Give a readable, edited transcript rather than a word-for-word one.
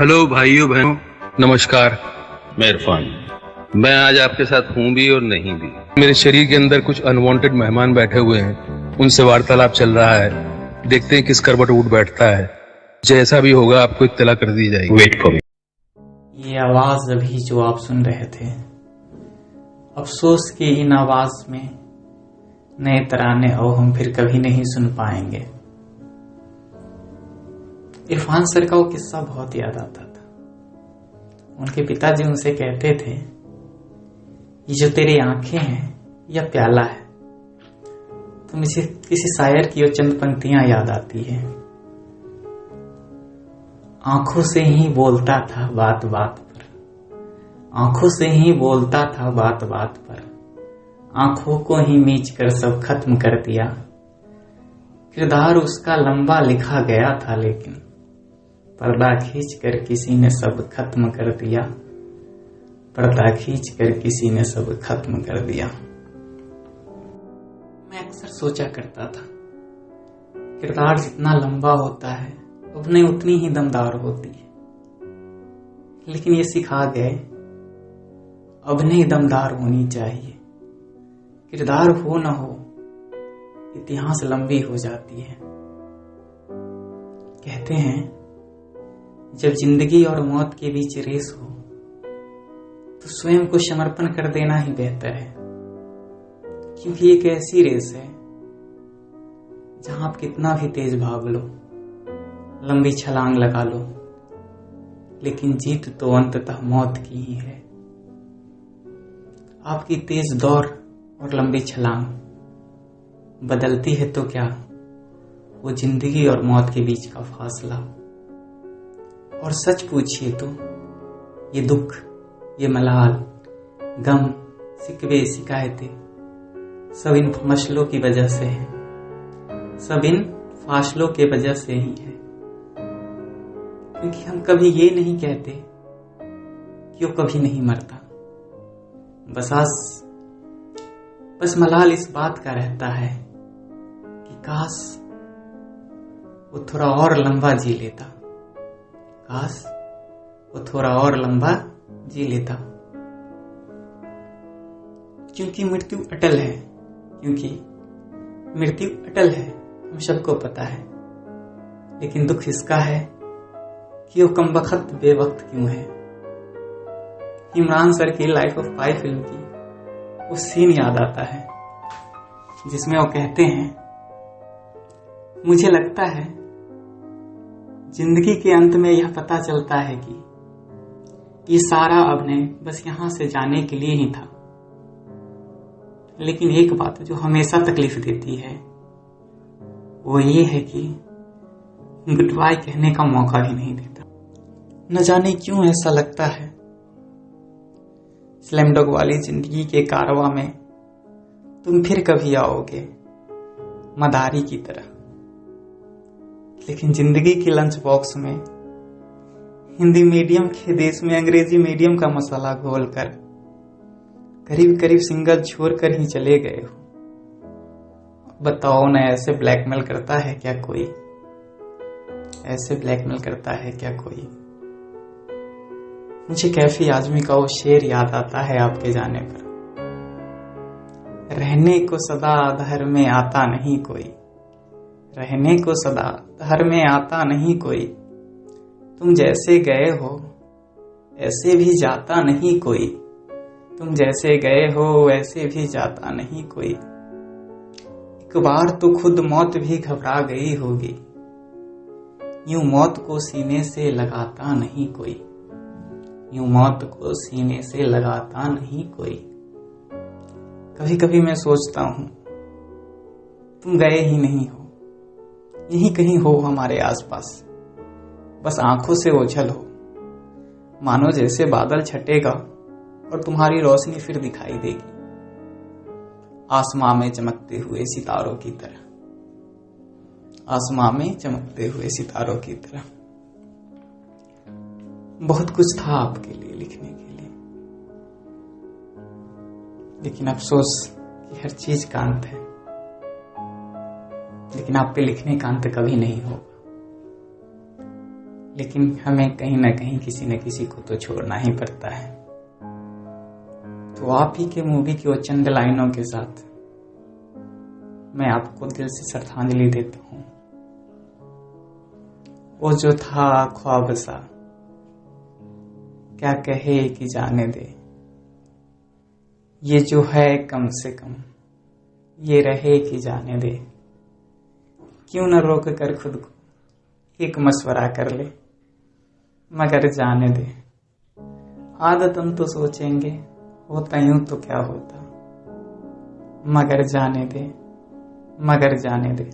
Hello भाइयों बहनों, नमस्कार। मैं इरफान। मैं आज आपके साथ हूँ भी और नहीं भी। मेरे शरीर के अंदर कुछ अनवांटेड मेहमान बैठे हुए हैं, उनसे वार्तालाप चल रहा है। देखते हैं किस करवट उठ बैठता है। जैसा भी होगा आपको इत्तला कर दी जाएगी। Wait for me. ये आवाज अभी जो आप सुन रहे थे, अफसोस की इन आवाज में नए तराने और हम फिर कभी नहीं सुन पाएंगे। इरफान सर का वो किस्सा बहुत याद आता था। उनके पिताजी उनसे कहते थे, ये जो तेरी आंखें हैं यह प्याला है। तो मुझे किसी शायर की वो चंद पंक्तियां याद आती है। आंखों से ही बोलता था बात बात पर, आंखों से ही बोलता था बात बात पर, आंखों को ही मीच कर सब खत्म कर दिया। किरदार उसका लंबा लिखा गया था, लेकिन पर्दा खींच कर किसी ने सब खत्म कर दिया। पर्दा खींच कर किसी ने सब खत्म कर दिया। मैं अक्सर सोचा करता था, किरदार जितना लंबा होता है अभिनय उतनी ही दमदार होती है। लेकिन ये सिखा गए, अभिनय दमदार होनी चाहिए, किरदार हो न हो इतिहास लंबी हो जाती है। कहते हैं जब जिंदगी और मौत के बीच रेस हो तो स्वयं को समर्पण कर देना ही बेहतर है। क्योंकि एक ऐसी रेस है जहां आप कितना भी तेज भाग लो, लंबी छलांग लगा लो, लेकिन जीत तो अंततः मौत की ही है। आपकी तेज दौड़ और लंबी छलांग बदलती है तो क्या, वो जिंदगी और मौत के बीच का फासला। और सच पूछिए तो ये दुख, ये मलाल, गम, शिकवे, शिकायतें सब इन मसलों की वजह से है, सब इन फासलों के वजह से ही है। क्योंकि हम कभी ये नहीं कहते कि वो कभी नहीं मरता। बस मलाल इस बात का रहता है कि काश वो थोड़ा और लंबा जी लेता, काश वो थोड़ा और लंबा जी लेता। क्योंकि मृत्यु अटल है, क्योंकि मृत्यु अटल है, हम सबको पता है। लेकिन दुख इसका है कि वो कमबख्त बेवक्त क्यों है। इमरान सर की लाइफ ऑफ पाई फिल्म की वो सीन याद आता है जिसमें वो कहते हैं, मुझे लगता है जिंदगी के अंत में यह पता चलता है कि ये सारा अभिनय बस यहां से जाने के लिए ही था। लेकिन एक बात जो हमेशा तकलीफ देती है वो ये है कि गुड बाय कहने का मौका ही नहीं देता। न जाने क्यों ऐसा लगता है स्लैम डॉग वाली जिंदगी के कारवां में तुम फिर कभी आओगे मदारी की तरह। लेकिन जिंदगी के लंच बॉक्स में हिंदी मीडियम के देश में अंग्रेजी मीडियम का मसाला घोलकर करीब करीब सिंगल छोड़कर ही चले गए हो। बताओ ना, ऐसे ब्लैकमेल करता है क्या कोई? ऐसे ब्लैकमेल करता है क्या कोई? मुझे कैफी आजमी का वो शेर याद आता है आपके जाने पर, रहने को सदा धर में आता नहीं कोई, रहने को सदा धर में आता नहीं कोई, तुम जैसे गए हो ऐसे भी जाता नहीं कोई, तुम जैसे गए हो वैसे भी जाता नहीं कोई। एक बार तो खुद मौत भी घबरा गई होगी, यूं मौत को सीने से लगाता नहीं कोई, यूं मौत को सीने से लगाता नहीं कोई। कभी कभी मैं सोचता हूं तुम गए ही नहीं हो, यहीं कहीं हो हमारे आसपास, बस आंखों से ओझल हो, मानो जैसे बादल छटेगा और तुम्हारी रोशनी फिर दिखाई देगी आसमां में चमकते हुए सितारों की तरह, आसमां में चमकते हुए सितारों की तरह। बहुत कुछ था आपके लिए लिखने के लिए, लेकिन अफसोस कि हर चीज का अंत है। लेकिन आप पे लिखने का अंत कभी नहीं होगा। लेकिन हमें कहीं ना कहीं किसी न किसी को तो छोड़ना ही पड़ता है। तो आप ही के मूवी की वो चंद लाइनों के साथ मैं आपको दिल से श्रद्धांजलि देता हूँ। वो जो था ख्वाब सा, क्या कहे कि जाने दे, ये जो है कम से कम ये रहे कि जाने दे, क्यों न रोक कर खुद को एक मशवरा कर ले, मगर जाने दे, आदतन तो सोचेंगे होता यूं तो क्या होता, मगर जाने दे, मगर जाने दे।